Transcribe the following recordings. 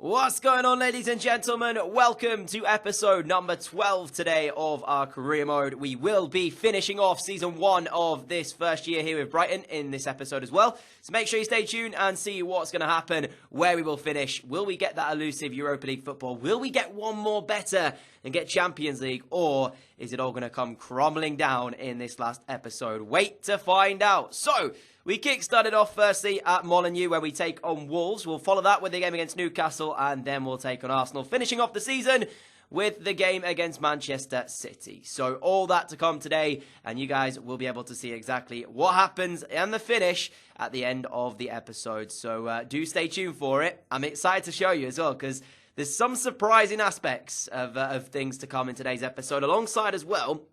What's going on, ladies and gentlemen? Welcome to episode number 12 today of our career mode. We will be finishing off season 1 of this first year here with Brighton in this episode as well. So make sure you stay tuned and see what's going to happen, where we will finish. Will we get that elusive Europa League football? Will we get one more better and get Champions League? Or is it all going to come crumbling down in this last episode? Wait to find out. So, we kick-started off firstly at Molineux where we take on Wolves. We'll follow that with the game against Newcastle and then we'll take on Arsenal. Finishing off the season with the game against Manchester City. So all that to come today and you guys will be able to see exactly what happens and the finish at the end of the episode. So do stay tuned for it. I'm excited to show you as well because there's some surprising aspects of things to come in today's episode. Alongside as well,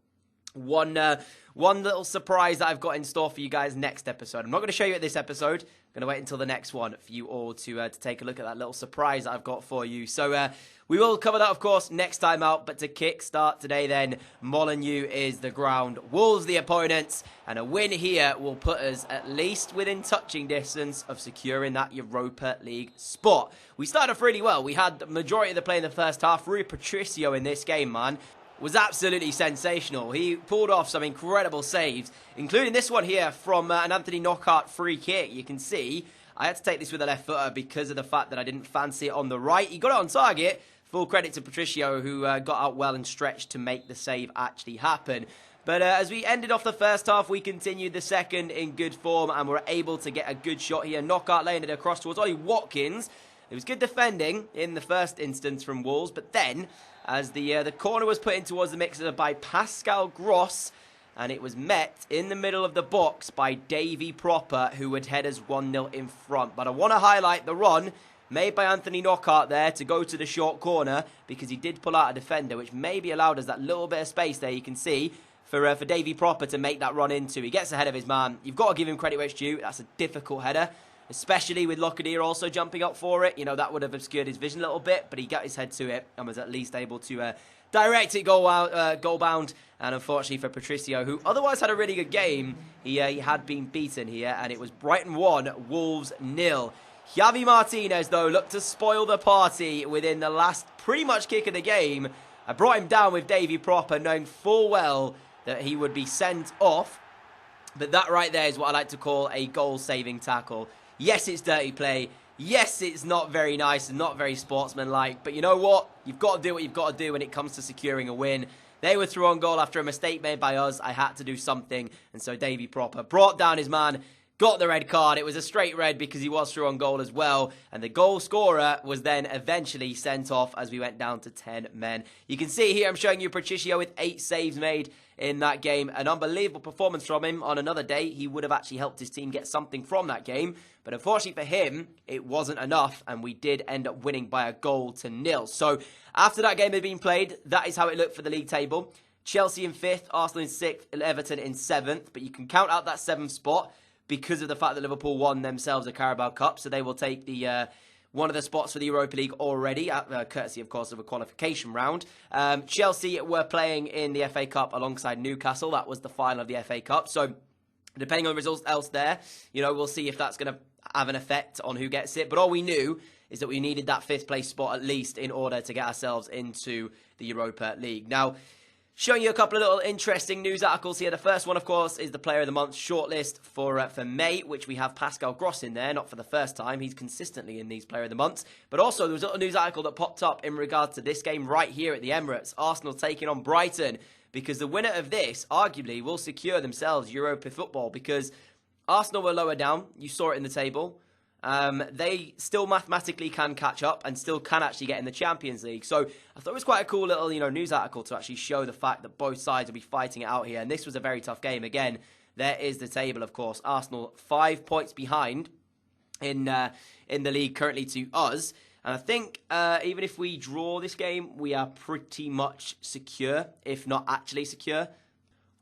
one little surprise that I've got in store for you guys next episode. I'm not going to show you at this episode. I'm going to wait until the next one for you all to take a look at that little surprise that I've got for you. So we will cover that, of course, next time out. But to kick-start today then, Molineux is the ground, Wolves the opponents, and a win here will put us at least within touching distance of securing that Europa League spot. We started off really well. We had the majority of the play in the first half. Rui Patricio in this game, man, was absolutely sensational. He pulled off some incredible saves, including this one here from an Anthony Knockaert free kick. You can see I had to take this with a left footer because of the fact that I didn't fancy it on the right. He got it on target. Full credit to Patricio, who got out well and stretched to make the save actually happen. But as we ended off the first half, we continued the second in good form and were able to get a good shot here. Knockaert laying it across towards Ollie Watkins. It was good defending in the first instance from Wolves, but then as the corner was put in towards the mixer by Pascal Gross, and it was met in the middle of the box by Davy Proper, who would head us 1-0 in front. But I want to highlight the run made by Anthony Knockaert there to go to the short corner, because he did pull out a defender, which maybe allowed us that little bit of space there, you can see, for Davy Proper to make that run into. He gets ahead of his man. You've got to give him credit where it's due. That's a difficult header, especially with Lockyer also jumping up for it. You know, that would have obscured his vision a little bit, but he got his head to it and was at least able to direct it goal bound. And unfortunately for Patricio, who otherwise had a really good game, he had been beaten here, and it was Brighton 1, Wolves 0. Javi Martinez, though, looked to spoil the party within the last pretty much kick of the game. I brought him down with Davy Proper, knowing full well that he would be sent off. But that right there is what I like to call a goal-saving tackle. Yes, it's dirty play. Yes, it's not very nice and not very sportsmanlike. But you know what? You've got to do what you've got to do when it comes to securing a win. They were through on goal after a mistake made by us. I had to do something. And so Davy Proper brought down his man, got the red card. It was a straight red because he was through on goal as well. And the goal scorer was then eventually sent off as we went down to 10 men. You can see here I'm showing you Patricio with 8 saves made in that game. An unbelievable performance from him. On another day, he would have actually helped his team get something from that game. But unfortunately for him, it wasn't enough, and we did end up winning by 1-0. So after that game had been played, that is how it looked for the league table. Chelsea in 5th, Arsenal in 6th, and Everton in 7th. But you can count out that 7th spot because of the fact that Liverpool won themselves a Carabao Cup. So they will take the one of the spots for the Europa League already, courtesy, of course, of a qualification round. Chelsea were playing in the FA Cup alongside Newcastle. That was the final of the FA Cup. So depending on the results else there, you know, we'll see if that's going to have an effect on who gets it. But all we knew is that we needed that 5th place spot at least in order to get ourselves into the Europa League. Now, showing you a couple of little interesting news articles here. The first one, of course, is the Player of the Month shortlist for May, which we have Pascal Gross in there, not for the first time. He's consistently in these Player of the Months. But also, there was a little news article that popped up in regards to this game right here at the Emirates. Arsenal taking on Brighton, because the winner of this, arguably, will secure themselves Europa football, because Arsenal were lower down. You saw it in the table. They still mathematically can catch up and still can actually get in the Champions League. So I thought it was quite a cool little, news article to actually show the fact that both sides will be fighting it out here. And this was a very tough game. Again, there is the table, of course. Arsenal 5 points behind in the league currently to us. And I think even if we draw this game, we are pretty much secure, if not actually secure,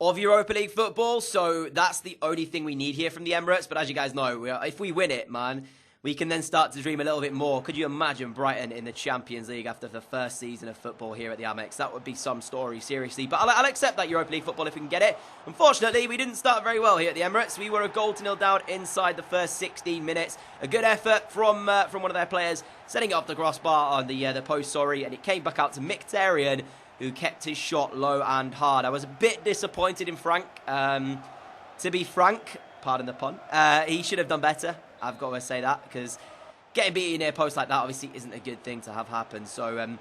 of Europa League football. So that's the only thing we need here from the Emirates. But as you guys know, if we win it, man, we can then start to dream a little bit more. Could you imagine Brighton in the Champions League after the first season of football here at the Amex? That would be some story, seriously. But I'll accept that Europa League football if we can get it. Unfortunately, we didn't start very well here at the Emirates. We were a 0-0 down inside the first 16 minutes. A good effort from one of their players, setting up the crossbar on the post, and it came back out to Mkhitaryan, who kept his shot low and hard. I was a bit disappointed in Frank. To be frank, pardon the pun, he should have done better. I've got to say that, because getting beaten near post like that obviously isn't a good thing to have happen. So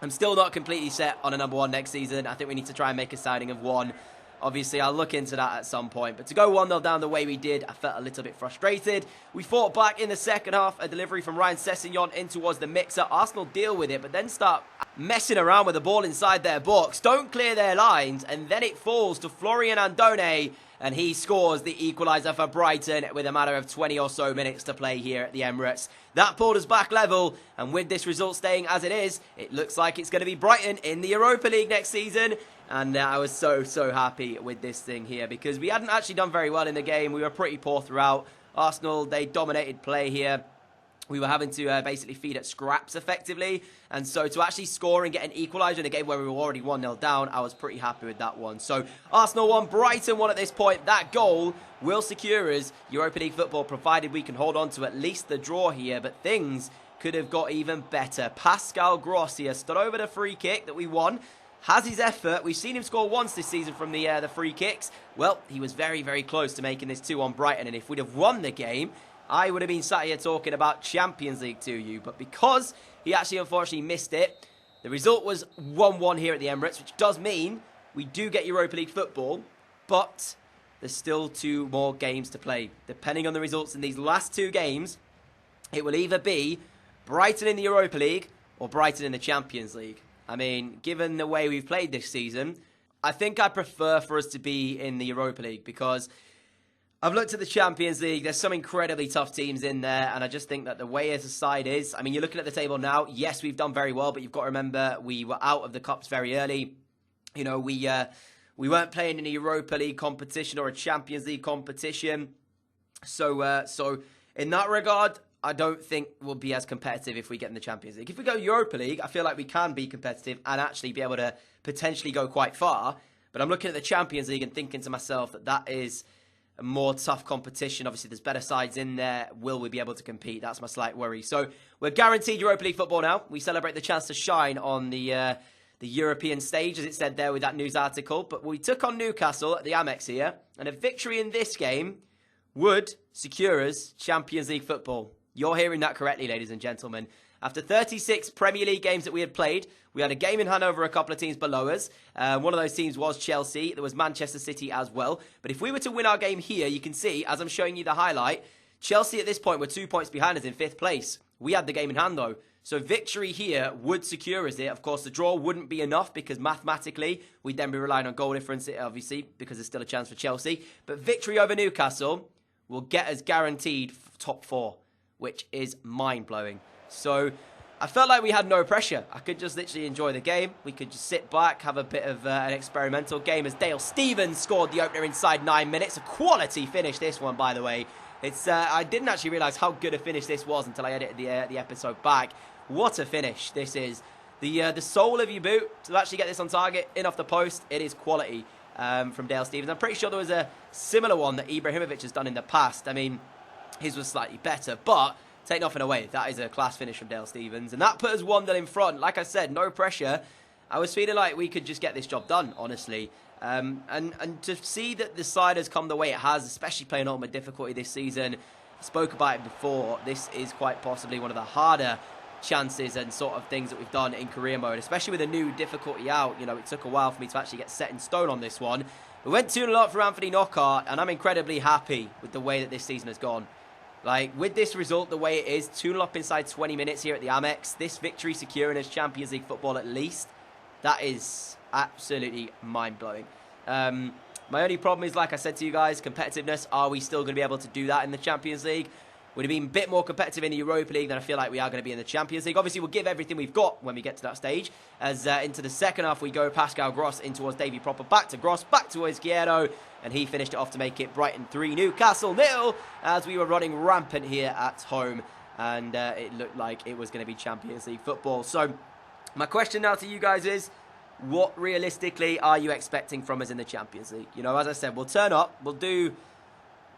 I'm still not completely set on a number 1 next season. I think we need to try and make a signing of 1. Obviously, I'll look into that at some point. But to go 1-0 down the way we did, I felt a little bit frustrated. We fought back in the second half. A delivery from Ryan Sessegnon in towards the mixer. Arsenal deal with it, but then start messing around with the ball inside their box. Don't clear their lines, and then it falls to Florian Andone, and he scores the equaliser for Brighton with a matter of 20 or so minutes to play here at the Emirates. That pulled us back level, and with this result staying as it is, it looks like it's going to be Brighton in the Europa League next season. And I was so happy with this thing here, because we hadn't actually done very well in the game. We were pretty poor throughout. Arsenal, they dominated play here. We were having to basically feed at scraps effectively. And so to actually score and get an equaliser in a game where we were already 1-0 down, I was pretty happy with that one. So Arsenal 1, Brighton 1 at this point. That goal will secure us Europa League football, provided we can hold on to at least the draw here. But things could have got even better. Pascal Gross here stood over the free kick that we won. Has his effort. We've seen him score once this season from the free kicks. Well, he was very close to making this 2 on Brighton. And if we'd have won the game, I would have been sat here talking about Champions League to you. But because he actually unfortunately missed it, the result was 1-1 here at the Emirates, which does mean we do get Europa League football, but there's still 2 more games to play. Depending on the results in these last 2 games, it will either be Brighton in the Europa League or Brighton in the Champions League. I mean, given the way we've played this season, I think I prefer for us to be in the Europa League, because I've looked at the Champions League. There's some incredibly tough teams in there, and I just think that the way as a side is, I mean, you're looking at the table now. Yes, we've done very well, but you've got to remember we were out of the Cups very early. You know, we weren't playing in a Europa League competition or a Champions League competition. So in that regard, I don't think we'll be as competitive if we get in the Champions League. If we go Europa League, I feel like we can be competitive and actually be able to potentially go quite far. But I'm looking at the Champions League and thinking to myself that that is a more tough competition. Obviously, there's better sides in there. Will we be able to compete? That's my slight worry. So we're guaranteed Europa League football now. We celebrate the chance to shine on the European stage, as it said there with that news article. But we took on Newcastle at the Amex here, and a victory in this game would secure us Champions League football. You're hearing that correctly, ladies and gentlemen. After 36 Premier League games that we had played, we had a game in hand over a couple of teams below us. One of those teams was Chelsea. There was Manchester City as well. But if we were to win our game here, you can see, as I'm showing you the highlight, Chelsea at this point were 2 points behind us in 5th place. We had the game in hand, though. So victory here would secure us it. Of course, the draw wouldn't be enough, because mathematically, we'd then be relying on goal difference, obviously, because there's still a chance for Chelsea. But victory over Newcastle will get us guaranteed top 4, which is mind-blowing. So I felt like we had no pressure. I could just literally enjoy the game. We could just sit back, have a bit of an experimental game, as Dale Stephens scored the opener inside 9 minutes. A quality finish, this one, by the way. It's I didn't actually realise how good a finish this was until I edited the episode back. What a finish this is. The sole of your boot to actually get this on target, in off the post, it is quality from Dale Stephens. I'm pretty sure there was a similar one that Ibrahimovic has done in the past. I mean, his was slightly better, but take nothing away. That is a class finish from Dale Stephens. And that put us 1-0 in front. Like I said, no pressure. I was feeling like we could just get this job done, honestly. And to see that the side has come the way it has, especially playing ultimate difficulty this season, I spoke about it before, this is quite possibly one of the harder chances and sort of things that we've done in career mode, especially with a new difficulty out. You know, it took a while for me to actually get set in stone on this one. We went 2-0 up for Anthony Knockaert, and I'm incredibly happy with the way that this season has gone. Like, with this result, the way it is, 2-0 up inside 20 minutes here at the Amex, this victory securing us Champions League football at least, that is absolutely mind-blowing. My only problem is, like I said to you guys, competitiveness. Are we still going to be able to do that in the Champions League? Would have been a bit more competitive in the Europa League than I feel like we are going to be in the Champions League. Obviously, we'll give everything we've got when we get to that stage. As into the second half we go, Pascal Gross in towards Davy Proper, back to Gross, back towards Izquierdo, and he finished it off to make it Brighton 3, Newcastle 0, as we were running rampant here at home. and it looked like it was going to be Champions League football. So my question now to you guys is, what realistically are you expecting from us in the Champions League? You know, as I said, we'll turn up, we'll do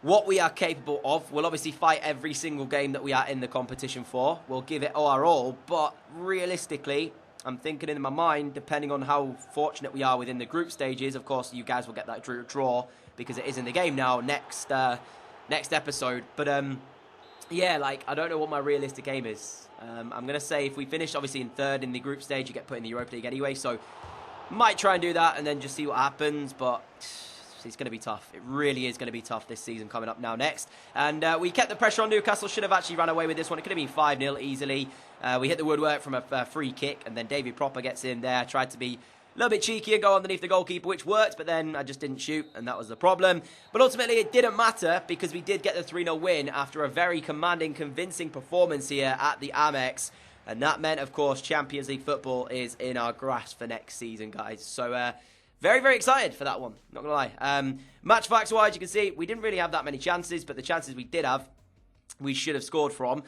what we are capable of. We'll obviously fight every single game that we are in the competition for. We'll give it our all, but realistically, I'm thinking in my mind, depending on how fortunate we are within the group stages, of course, you guys will get that draw because it is in the game now next episode. But yeah, like, I don't know what my realistic aim is. I'm going to say if we finish, obviously, in third in the group stage, you get put in the Europa League anyway. So, might try and do that and then just see what happens. But it's going to be tough. It really is going to be tough this season coming up now next. And we kept the pressure on Newcastle. Should have actually run away with this one. It could have been 5-0 easily. We hit the woodwork from a free kick. And then David Proper gets in there. Tried to be a little bit cheeky and go underneath the goalkeeper, which worked, but then I just didn't shoot, and that was the problem. But ultimately, it didn't matter because we did get the 3-0 win after a very commanding, convincing performance here at the Amex. And that meant, of course, Champions League football is in our grasp for next season, guys. So, very, very excited for that one, not going to lie. Match facts-wise, you can see we didn't really have that many chances, but the chances we did have, we should have scored from.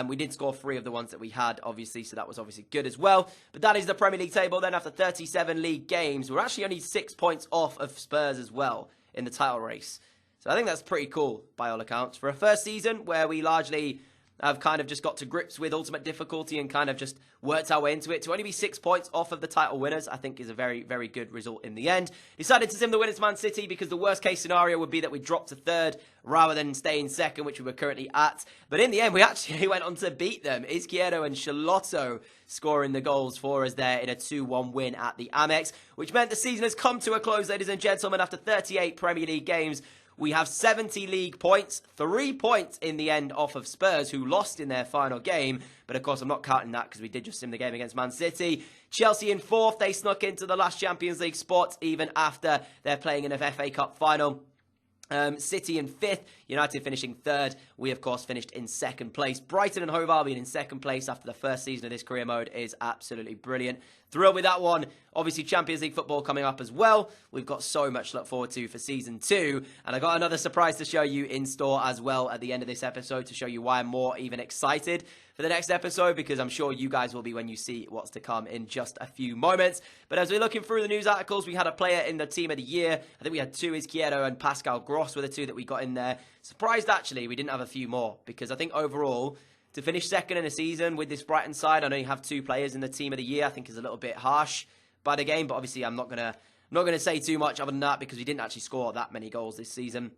We did score 3 of the ones that we had, obviously, so that was obviously good as well. But that is the Premier League table. Then after 37 league games, we're actually only 6 points off of Spurs as well in the title race. So I think that's pretty cool, by all accounts. For a first season where we largely have kind of just got to grips with ultimate difficulty and kind of just worked our way into it, to only be 6 points off of the title winners, I think is a very, very good result in the end. Decided to sim the winners Man City because the worst case scenario would be that we dropped to third rather than stay in second, which we were currently at. But in the end, we actually went on to beat them. Izquierdo and Charlotto scoring the goals for us there in a 2-1 win at the Amex, which meant the season has come to a close, ladies and gentlemen, after 38 Premier League games. We have 70 league points, 3 points in the end off of Spurs, who lost in their final game. But of course, I'm not counting that because we did just sim the game against Man City. Chelsea in 4th. They snuck into the last Champions League spot even after they're playing in an FA Cup final. City in 5th, United finishing 3rd. We, of course, finished in 2nd place. Brighton and Hove Albion in 2nd place after the first season of this career mode is absolutely brilliant. Thrilled with that one. Obviously, Champions League football coming up as well. We've got so much to look forward to for Season 2. And I got another surprise to show you in store as well at the end of this episode to show you why I'm more even excited for the next episode, because I'm sure you guys will be when you see what's to come in just a few moments. But as we're looking through the news articles, we had a player in the team of the year. I think we had 2, Izquierdo and Pascal Gross were the 2 that we got in there. Surprised, actually, we didn't have a few more, because I think overall, to finish 2nd in a season with this Brighton side, I know you have 2 players in the team of the year, I think is a little bit harsh by the game, but obviously I'm not gonna say too much other than that, because we didn't actually score that many goals this season.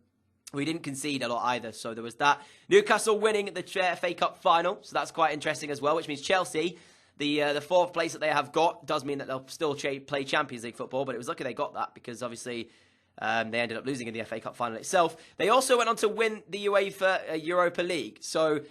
We didn't concede a lot either, so there was that. Newcastle winning the FA Cup final, so that's quite interesting as well, which means Chelsea, the 4th place that they have got, does mean that they'll still play Champions League football, but it was lucky they got that, because obviously they ended up losing in the FA Cup final itself. They also went on to win the UEFA Europa League, so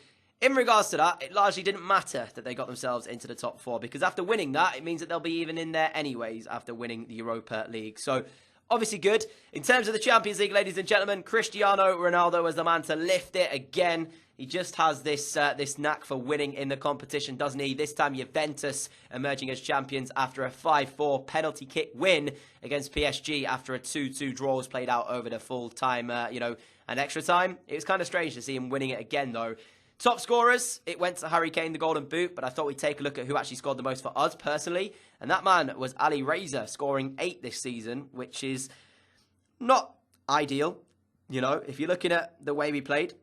in regards to that, it largely didn't matter that they got themselves into the top 4, because after winning that, it means that they'll be even in there anyways after winning the Europa League. So, obviously good. In terms of the Champions League, ladies and gentlemen, Cristiano Ronaldo was the man to lift it again. He just has this knack for winning in the competition, doesn't he? This time, Juventus emerging as champions after a 5-4 penalty kick win against PSG after a 2-2 draw was played out over the full time, and extra time. It was kind of strange to see him winning it again, though. Top scorers, it went to Harry Kane, the Golden Boot, but I thought we'd take a look at who actually scored the most for us personally, and that man was Ali Reza, scoring 8 this season, which is not ideal. If you're looking at the way we played,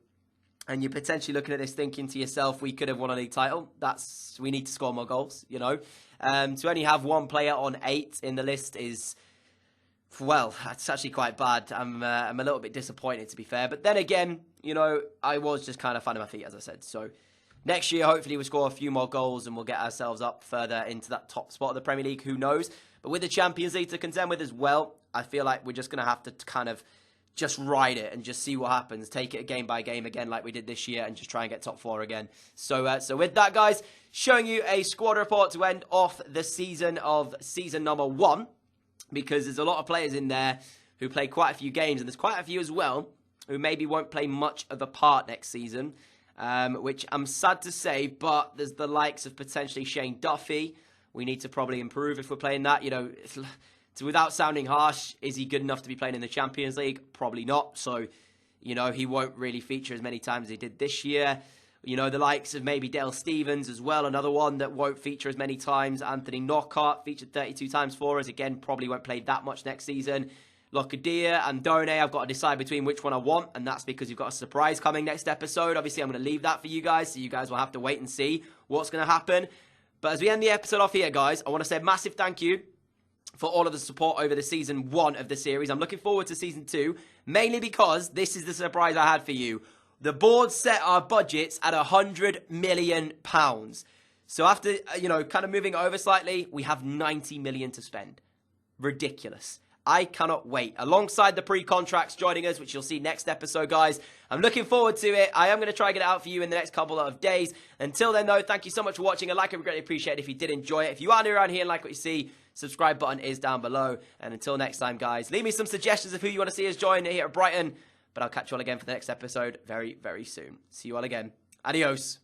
and you're potentially looking at this thinking to yourself, we could have won a league title, we need to score more goals, To only have 1 player on 8 in the list is, well, that's actually quite bad. I'm a little bit disappointed, to be fair. But then again, I was just kind of finding my feet, as I said. So next year, hopefully, we'll score a few more goals and we'll get ourselves up further into that top spot of the Premier League. Who knows? But with the Champions League to contend with as well, I feel like we're just going to have to kind of just ride it and just see what happens. Take it game by game again like we did this year and just try and get top 4 again. So with that, guys, showing you a squad report to end off the season number 1. Because there's a lot of players in there who play quite a few games, and there's quite a few as well who maybe won't play much of a part next season, which I'm sad to say, but there's the likes of potentially Shane Duffy. We need to probably improve if we're playing that. Without sounding harsh, is he good enough to be playing in the Champions League? Probably not. So, he won't really feature as many times as he did this year. You know, the likes of maybe Dale Stevens as well, another one that won't feature as many times. Anthony Knockhart featured 32 times for us. Again, probably won't play that much next season. Locadia and Done, I've got to decide between which one I want, and that's because you've got a surprise coming next episode. Obviously, I'm going to leave that for you guys, so you guys will have to wait and see what's going to happen. But as we end the episode off here, guys, I want to say a massive thank you for all of the support over the season 1 of the series. I'm looking forward to season 2, mainly because this is the surprise I had for you. The board set our budgets at £100 million. So after, kind of moving over slightly, we have 90 million to spend. Ridiculous. I cannot wait. Alongside the pre-contracts joining us, which you'll see next episode, guys. I'm looking forward to it. I am going to try and get it out for you in the next couple of days. Until then, though, thank you so much for watching. A like would be greatly appreciated if you did enjoy it. If you are new around here and like what you see, subscribe button is down below. And until next time, guys, leave me some suggestions of who you want to see us join here at Brighton. But I'll catch you all again for the next episode very, very soon. See you all again. Adios.